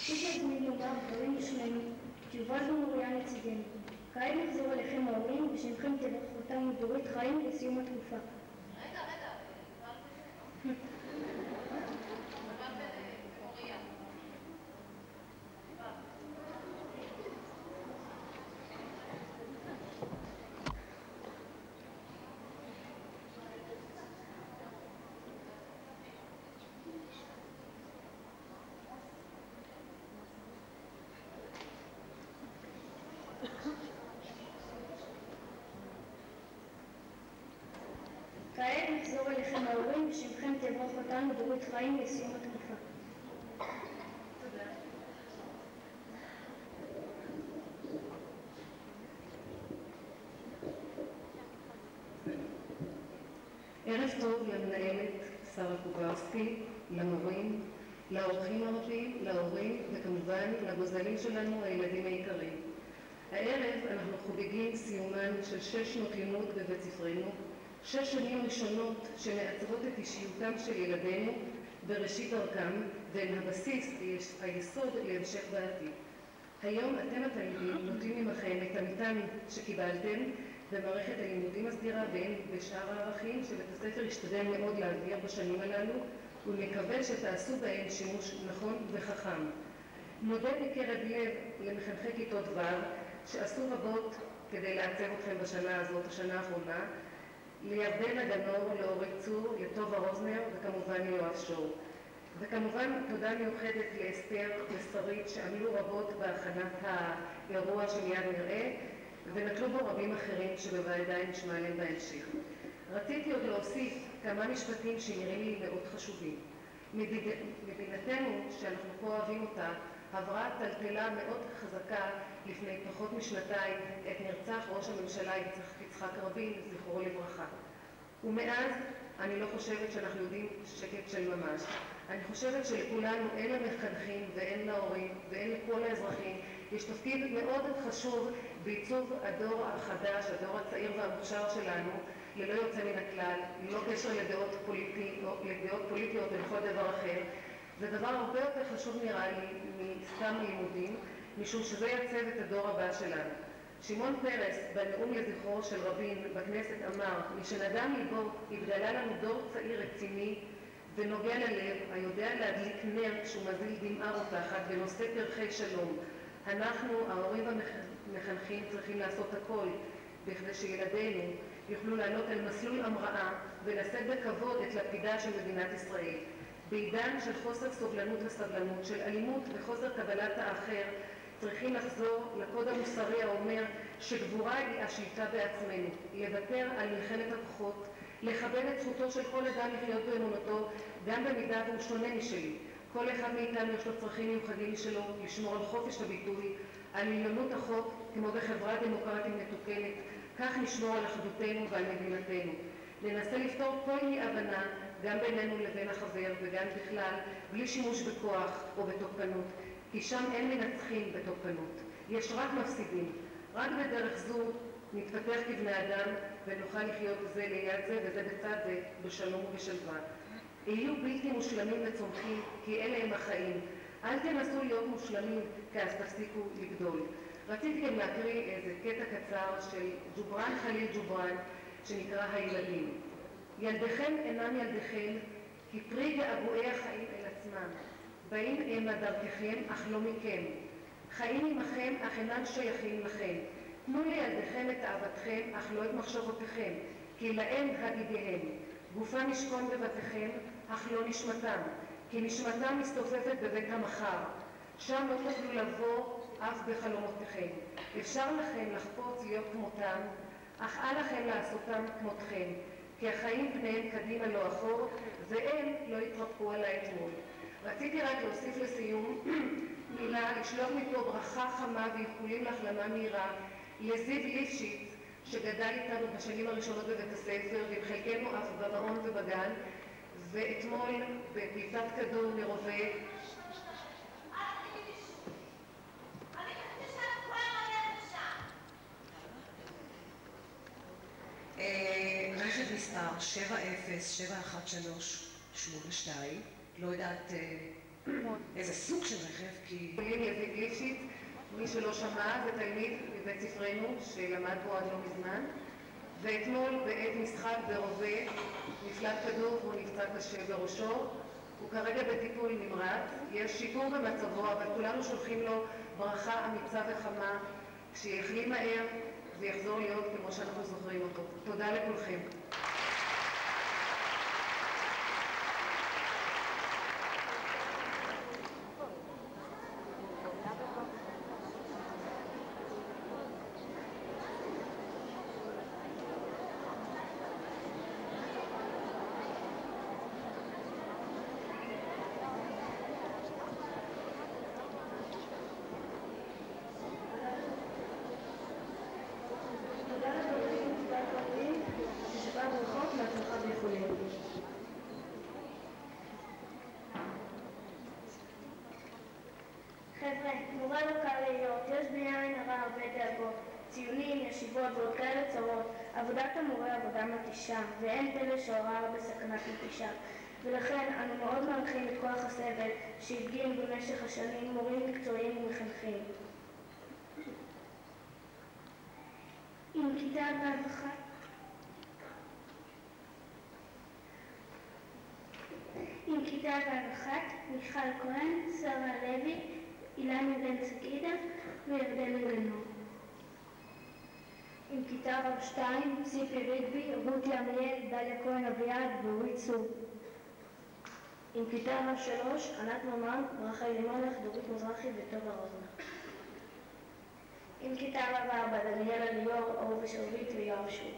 כפי שהזמין לומר דברים בשמנו, שיובל ומוריה לצידנו. כעת נחזור אליכם ההורים, ושמכם תברך אותנו דורית חיים לסיום התקופה. רגע, כעת נחזור אליכם ההורים, ושמכם תברך אותנו דורית חיים לסיום התקופה. ערב טוב למנהלת שרה קוברסקי, למורים, לאורחים הרבים, להורים וכמובן לגוזלים שלנו, הילדים היקרים. הערב אנחנו חוגגים סיומן של 6 שנות לימוד בבית ספרנו, 6 שנים ראשונות שמעצבות את אישיותם של ילדינו בראשית דרכם, והן הבסיס, היסוד להמשך בעתיד. היום אתם התלמידים נוטלים עמכם את המטען שקיבלתם במערכת הלימודים הסדירה והן בשאר הערכים שבית הספר ישתדל מאוד להעביר בשנים הללו, ומקווה שתעשו בהם שימוש נכון וחכם. מודה מקרב לב למחנכי כיתות ו' שעשו רבות כדי לעצב אתכם בשנה הזאת, השנה האחרונה, לירדן הגנור, לאורית צור, לטובה רוזנר וכמובן ליואב שור. וכמובן תודה מיוחדת לאסתר ושרית שעמלו רבות בהכנת האירוע שמיד נראה, ונטלו בו רבים אחרים שבוודאי נשמע עליהם בהמשך. רציתי עוד להוסיף כמה משפטים שנראים לי מאוד חשובים. מדינתנו, שאנחנו פה אוהבים אותה, עברה טלטלה מאוד חזקה לפני פחות משנתיים את נרצח ראש הממשלה יצחק רבין, זכרו לברכה. ומאז אני לא חושבת שאנחנו יודעים שקט של ממש. אני חושבת שלכולנו, אין למחנכים ואין להורים ואין לכל האזרחים, יש תפקיד מאוד חשוב בעיצוב הדור החדש, הדור הצעיר והמוכשר שלנו, ללא יוצא מן הכלל, ללא קשר לדעות פוליטיות ולכל דבר אחר. זה דבר הרבה יותר חשוב נראה לי מסתם לימודים, משום שזה יעצב את הדור הבא שלנו. שמעון פרס בנאום לזכרו של רבין בכנסת אמר, משנדם ליבו התגלה לנו דור צעיר רציני ונוגע ללב, היודע להדליק נר כשהוא מזיל דמעה רותחת ונושא פרחי שלום. אנחנו, ההורים והמחנכים, צריכים לעשות הכל בכדי שילדינו יוכלו לעלות על מסלול המראה ולשאת בכבוד את לפידה של מדינת ישראל. בעידן של חוסר סובלנות וסבלנות, של אלימות וחוסר קבלת האחר, צריכים לחזור לקוד המוסרי האומר שגבורה היא השליטה בעצמנו, לוותר על מלחמת הכוחות, לכבד את זכותו של כל אדם לחיות באמונתו, גם במידה והוא שונה משלי. כל אחד מאיתנו יש לו צרכים מיוחדים משלו, לשמור על חופש הביטוי, על עליונות החוק, כמו בחברה דמוקרטית מתוקנת, כך נשמור על אחדותנו ועל מדינתנו. ננסה לפתור כל אי הבנה, גם בינינו לבין החבר וגם בכלל, בלי שימוש בכוח או בתוקפנות, כי שם אין מנצחים בתוקפנות, יש רק מפסידים. רק בדרך זו נתפתח כבני אדם ונוכל לחיות זה ליד זה וזה בצד זה בשלום ובשלווה. יהיו בלתי מושלמים וצומחים, כי אלה הם החיים. אל תנסו להיות מושלמים, כי אז תפסיקו לגדול. רציתי גם להקריא איזה קטע קצר של ג'ובראן חליל ג'ובראן, שנקרא הילדים. ילדיכם אינם ילדיכם, כי פרי געגועי החיים אל עצמם. באים המה דרככם, אך לא מכם. חיים עמכם, אך אינם שייכים לכם. תנו לילדיכם את אהבתכם, אך לא את מחשבותיכם, כי להם הגידיהם. גופם ישכון בבתיכם, אך לא נשמתם, כי נשמתם מסתופפת בבית המחר. שם לא תוכלו לבוא אף בחלומותיכם. אפשר לכם לחפוץ להיות כמותם, אך אל לכם לעשותם כמותכם, כי החיים פניהם קדימה לא אחור, והם לא יתרפקו על האתמול. רציתי רק להוסיף לסיום מילה, לשלוח מפה ברכה חמה ואיחולים להחלמה מהירה לזיו ליפשיץ, שגדל איתנו בשנים הראשונות בבית הספר, ועם חלקנו אף במעון ובגן, ואתמול בפליטת כדור מרובה רכב מספר 7071382, לא יודעת איזה סוג של רכב, כי מי שלא שמע, זה תלמיד בבית ספרנו שלמד בו עד לא מזמן, ואתמול בעת משחק ברובה נפלט כדור והוא נפצע קשה בראשו. הוא כרגע בטיפול נמרץ, יש שיפור במצבו, אבל כולנו שולחים לו ברכה אמיצה וחמה שיחלים מהר ויחזור להיות כמו שאנחנו זוכרים אותו. תודה לכולכם. חבר'ה, נורא לא קל להיות, יש בעין הרע הרבה דאגות, ציונים, ישיבות ועוד כאלה צרות. עבודת המורה עבודה מתישה, ואין פלא שההוראה בסכנת נטישה. ולכן אנו מאוד מעריכים את כוח הסבל שהפגין במשך השנים מורים מקצועיים ומחנכים. עם כיתה ו'1 עם כיתה ו'1, מיכל כהן, שרה לוי, אילן בן סגידה וירדן גנור. עם כיתה ו'2, ציפי ריגבי, רות ימיאל, דליה כהן אביעד ואורית צור. עם כיתה ו'3, ענת ממן, ברכה לימולך, דורית מזרחי וטובה רוזנר. עם כיתה ו'4, דניאלה ליאור, אהובה שרביט ויואב שוב.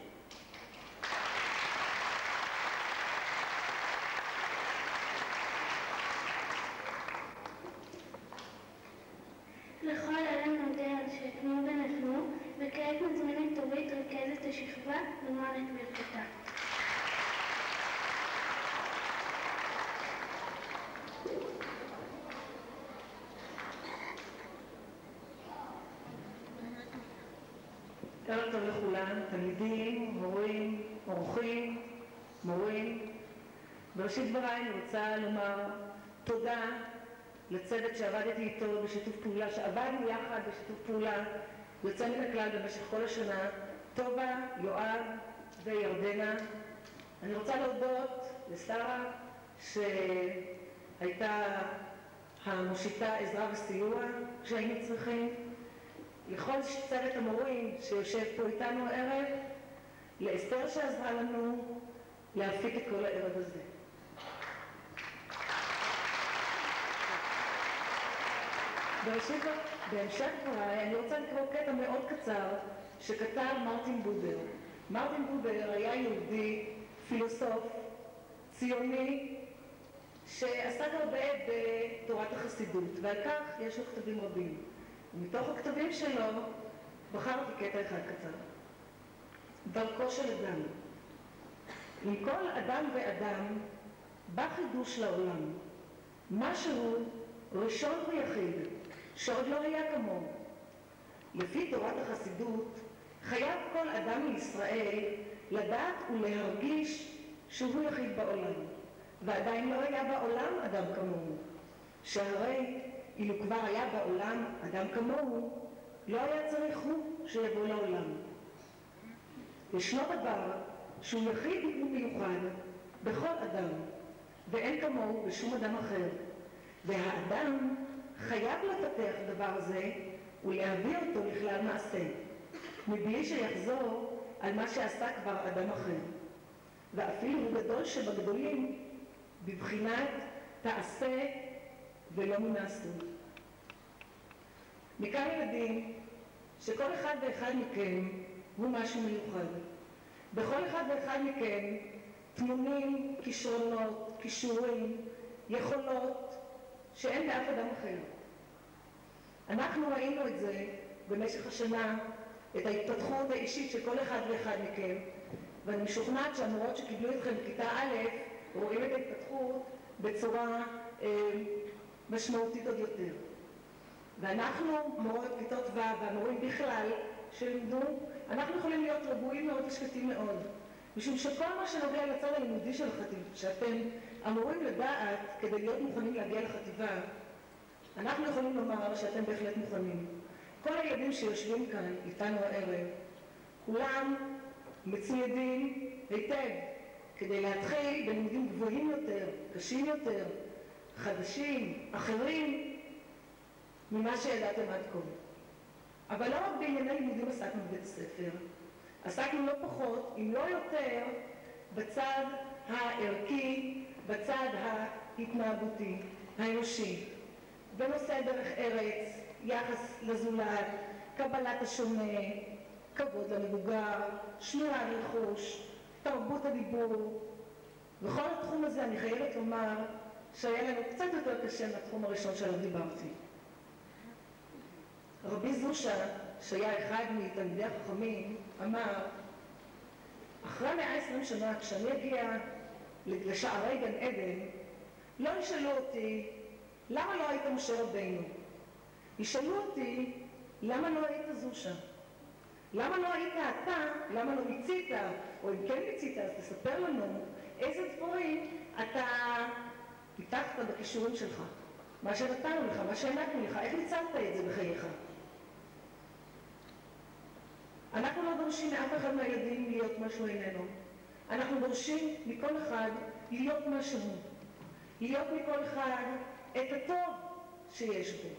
לכל אלה נודה על שהתנו ונתנו, וכעת מזמינת אורית רכזת השכבה לומר את ברכתה. ערב טוב לכולם, תלמידים, הורים, אורחים, מורים. בראשית דבריי אני רוצה לומר תודה לצוות שעבדתי איתו בשיתוף פעולה, שעבדנו יחד בשיתוף פעולה יוצא מן הכלל במשך כל השנה, טובה, יואב וירדנה. אני רוצה להודות לשרה שהייתה המושיטה עזרה וסיוע כשהיינו צריכים, לכל צוות המורים שיושב פה איתנו הערב, לאסתר שעזרה לנו להפיק את כל הערב הזה. בהמשך דבריי אני רוצה לקרוא קטע מאוד קצר שכתב מרטין בובר. מרטין בובר היה יהודי, פילוסוף, ציוני, שעסק הרבה בתורת החסידות, ועל כך יש לו כתבים רבים. ומתוך הכתבים שלו בחרתי קטע אחד קצר. דרכו של אדם. עם כל אדם ואדם בא חידוש לעולם. משהו ראשון ויחיד שעוד לא היה כמוהו. לפי תורת החסידות חייב כל אדם מישראל לדעת ולהרגיש שהוא יחיד בעולם, ועדיין לא היה בעולם אדם כמוהו, שהרי אילו כבר היה בעולם אדם כמוהו, לא היה צריך הוא שיבוא לעולם. ישנו דבר שהוא יחיד ומיוחד בכל אדם, ואין כמוהו בשום אדם אחר, והאדם חייב לפתח דבר זה ולהביא אותו לכלל מעשה, מבלי שיחזור על מה שעשה כבר אדם אחר, ואפילו הוא גדול שבגדולים בבחינת תעשה ולא מנעשו. מכאן ילדים שכל אחד ואחד מכם הוא משהו מיוחד. בכל אחד ואחד מכם תמונים, כישרונות, כישורים, יכולות שאין לאף אדם אחר. אנחנו ראינו את זה במשך השנה, את ההתפתחות האישית של כל אחד ואחד מכם, ואני משוכנעת שהמורות שקיבלו אתכם בכיתה א' רואים את ההתפתחות בצורה משמעותית עוד יותר. ואנחנו, מורות כיתות ו' והמורים בכלל שלימדו, אנחנו יכולים להיות רגועים מאוד ושקטים מאוד, משום שכל מה שנוגע לצד הלימודי של החטיבה, שאתם אמורים לדעת כדי להיות מוכנים להגיע לחטיבה, אנחנו יכולים לומר שאתם בהחלט מוכנים. כל הילדים שיושבים כאן איתנו הערב, כולם מצוידים היטב כדי להתחיל בלימודים גבוהים יותר, קשים יותר, חדשים, אחרים ממה שידעתם עד כה. אבל לא רק בענייני לימודים עסקנו בבית הספר, עסקנו לא פחות, אם לא יותר, בצד הערכי, בצד ההתנהגותי, האנושי, בנושא דרך ארץ, יחס לזולת, קבלת השונה, כבוד למבוגר, שמירה על רכוש, תרבות הדיבור. בכל התחום הזה אני חייבת לומר שהיה לנו קצת יותר קשה מהתחום הראשון שעליו דיברתי. רבי זושה, שהיה אחד מתלמידי החכמים, אמר, אחרי 120 שנה, כשאני אגיע לשערי גן עדן, לא ישאלו אותי, למה לא היית משה רבינו? ישאלו אותי, למה לא היית זושה? למה לא היית אתה? למה לא מיצית? או אם כן מיצית, אז תספר לנו איזה דברים אתה פיתחת בכישורים שלך. מה שנתנו לך, מה שהענקנו לך, איך ניצלת את זה בחייך? אנחנו לא דורשים מאף אחד מהילדים להיות משהו איננו. אנחנו דורשים מכל אחד להיות משהו. להיות מכל אחד את הטוב שיש בו.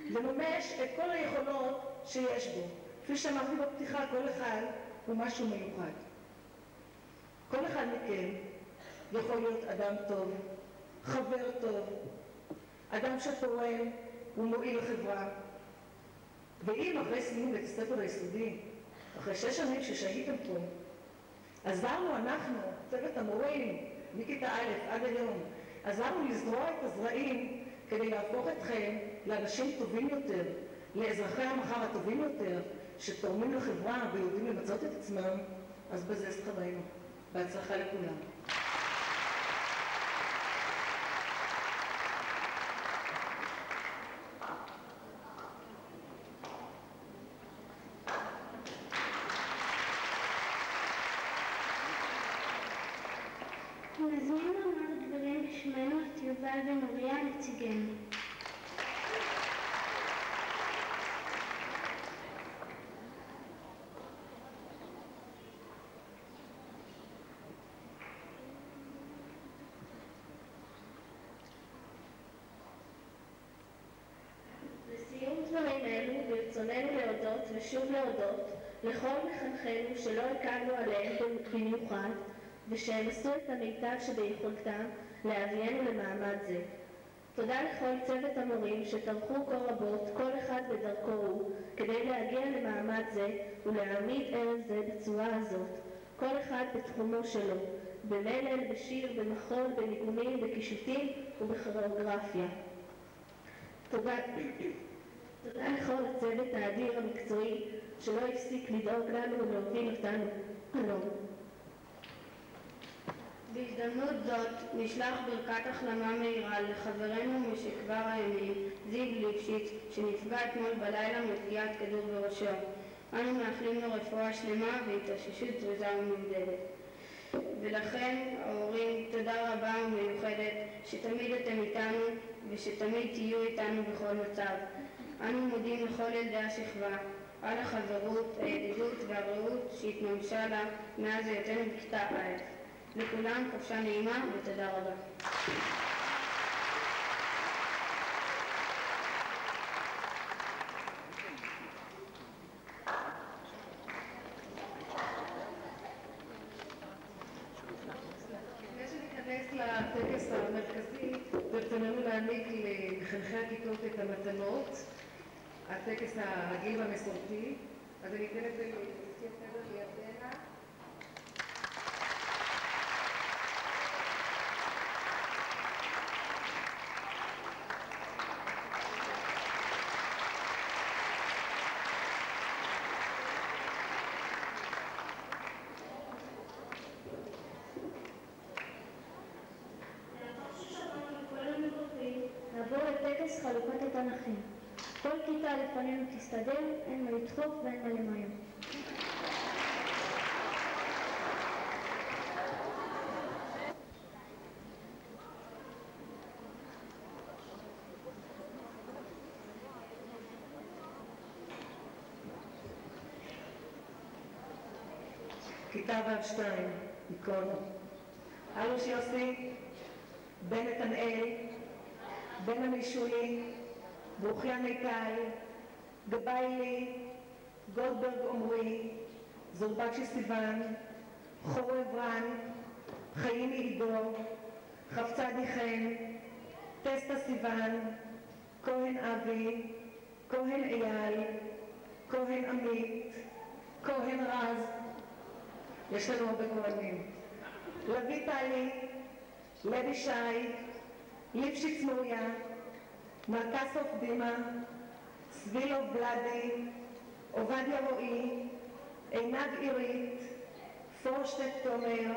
לממש את כל היכולות שיש בו. כפי שאמרתי בפתיחה, כל אחד הוא משהו מיוחד. כל אחד מכם יכול להיות אדם טוב, חבר טוב, אדם שתורם ומועיל לחברה. ואם אחרי סיום בית הספר היסודי, אחרי 6 שנים ששהיתם פה, עזרנו אנחנו, צוות המורים, מכיתה א' עד היום, עזרנו לזרוע את הזרעים כדי להפוך אתכם לאנשים טובים יותר, לאזרחי המחר הטובים יותר, שתורמים לחברה ויודעים למצות את עצמם, אז בזה שכרנו. בהצלחה לכולם. נזמין לומר דברים בשמנו את יובל ונוריה נציגנו. לסיום דברים אלו ברצוננו להודות ושוב להודות לכל מחנכינו שלא הקלנו עליהם במיוחד ושהם עשו את המיטב שביכולתם להביאנו למעמד זה. תודה לכל צוות המורים שטרחו כה רבות, כל אחד בדרכו הוא, כדי להגיע למעמד זה ולהעמיד ערב זה בצורה הזאת, כל אחד בתחומו שלו, במלל, בשיר, במחול, בניגונים, בקישוטים ובכוריאוגרפיה. תודה לכל הצוות האדיר המקצועי שלא הפסיק לדאוג לנו ולהוביל אותנו הלום. בהזדמנות זאת נשלח ברכת החלמה מהירה לחברנו משכבר הימים, זיו ליפשיץ, שנפגע אתמול בלילה מפגיעת כדור בראשו. אנו מאחלים לו רפואה שלמה והתאוששות תזוזה ומהודדת. ולכן, ההורים, תודה רבה ומיוחדת שתמיד אתם איתנו ושתמיד תהיו איתנו בכל מצב. אנו מודים לכל ילדי השכבה על החברות, הידידות והרעות שהתממשה לה מאז היותנו בכיתה א'. לכולם חופשה נעימה ותודה רבה. לטקס המרכזי, ברצוננו להעניק למחנכי הכיתות את המתנות, הטקס הרגיל והמסורתי. אז אני אתן את זה למזכיר חדר לירדנה. נעבור לטקס חלוקת התנ"כים. כל כיתה לפנינו תסתדר, אין מה לדחוף ואין מה למהר. כיתה ו'2, איקון. אלוש יוסי, בן נתנאל, בן המישולי, ברוכיה מיטל, גביילי, גולדברג עומרי, זורבקשי סיוון, חורב רן, חיים עידו, חפצדי חן, טסטה סיוון, כהן אבי, כהן אייל, כהן עמית, כהן רז, יש לנו הרבה כהנים, לוי טלי, לוי שי, ליפשיץ מוריה, מרקסוף דימה, סבילוב בלדי, עובדיה רועי, עינב עירית, פורשטט תומר,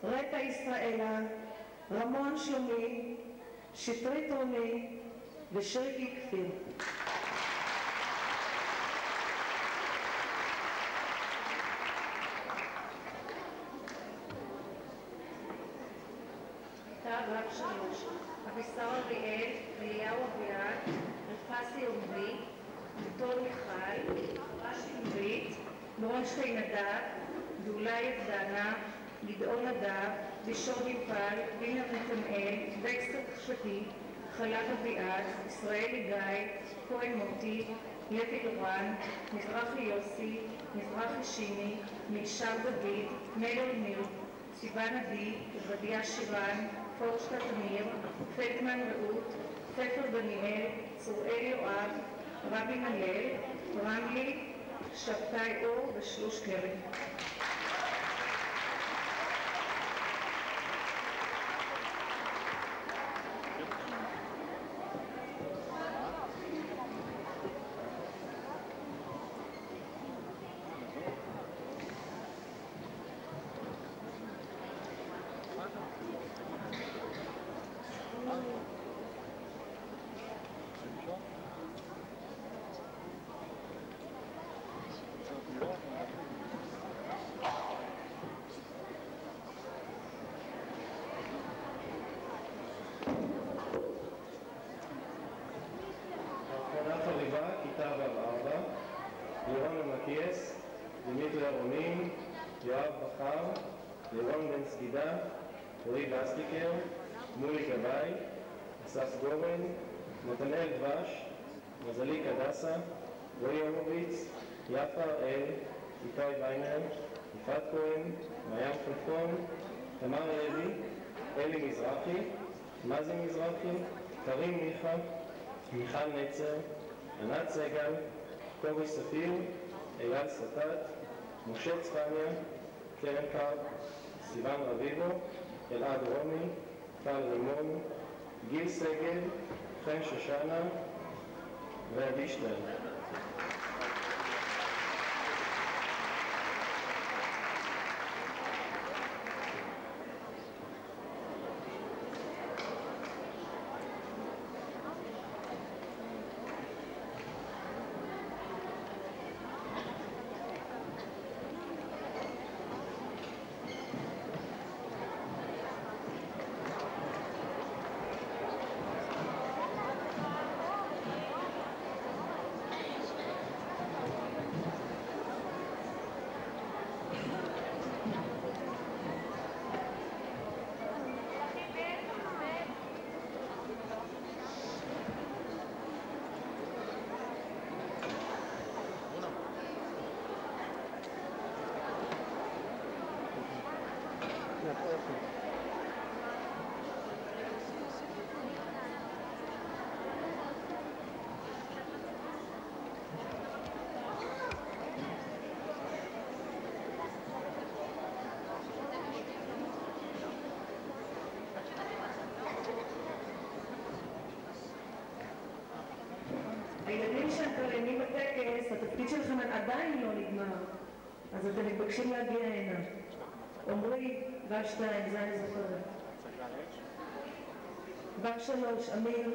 רטה ישראלה, רמון שלומי, שטרית רוני ושריקי כפיר. כיתה ו'3, אבישר אריאל, אליהו אביעד, רפסי עומרי, דותון מיכל, רשי עברית, ברונשטיין נדב, דולאי דנה, גדעון נדב, לישון יפל, וינר נתנאל, דקסטר חשתי, חלק אביעד, ישראלי גיא, כהן מוטי, לוי לורן, מזרחי יוסי, מזרחי שימי, מישר דוד, מלר ניר, סיוון עדי, עובדיה שירן, פורשטט אמיר, פלדמן רעות, ספר דניאל, צוראל יואב, רבי מלל, רמלי, שבתאי אור ושלוש קרן. כיתה ו'4, לירון המתיאס, דמיטרי ארונין, יואב בחר, לירון בן סגידה, רועי בסטיקר, מולי גבאי, אסף גורן, נתנאל דבש, מזליק הדסה, רועי הורוביץ, יפה הראל, איתי ויינר, יפעת כהן, מעיין כלפון, תמר לוי, אלי מזרחי, מזי מזרחי, קרים מיכה, מיכל נצר, ענת סגל, קובי ספיר, אייל סטט, משה צפניה, קרן קרב, סיוון רביבו, אלעד רומי, טל רימון, גיל סגל, חן שושנה ועדי שטרן. הילדים שהקריינים בטקס, התפקיד שלכם עדיין לא נגמר, אז אתם מתבקשים להגיע הנה. עומרי, ו'2, זה אני זוכרת. ו'3, אמיר.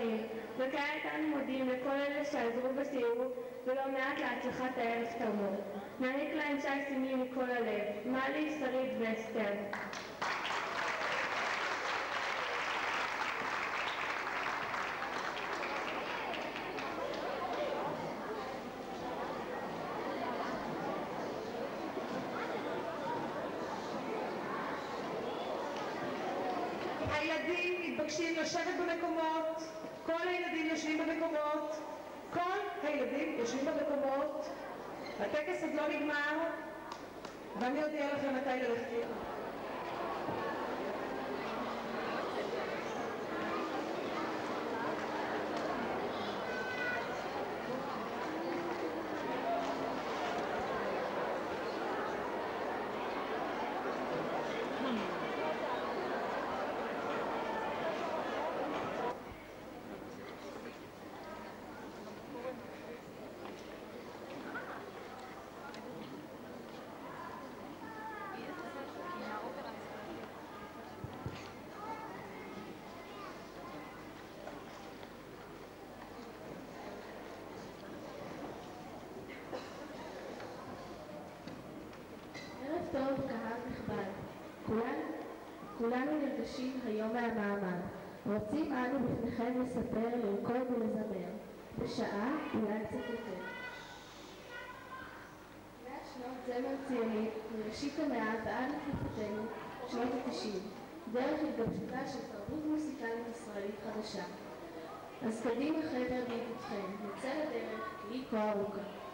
ציונים. וכעת אנו מודים לכל אלה שעזרו בסיור ולא מעט להצלחת הערב תרמו. נעניק להם שי סמלי מכל הלב. מלי, שרית ואסתר. הילדים מתבקשים לשבת במקומות, כל הילדים יושבים במקומות, כל הילדים יושבים במקומות. הטקס עוד לא נגמר, ואני אודיע לכם מתי ללכת. טוב, קהל נכבד, כולנו נרגשים היום מהמעמד. רוצים אנו בפניכם לספר, לרקוד ולזמר, בשעה אולי קצת יותר. 100 שנות זמר ציונית, מראשית המאה ועד לתקופתנו, שנות ה-90, דרך התגבשותה של תרבות מוסיקלית ישראלית חדשה. אז קדימה חבר בעקבותכם, נצא לדרך כי היא כה ארוכה.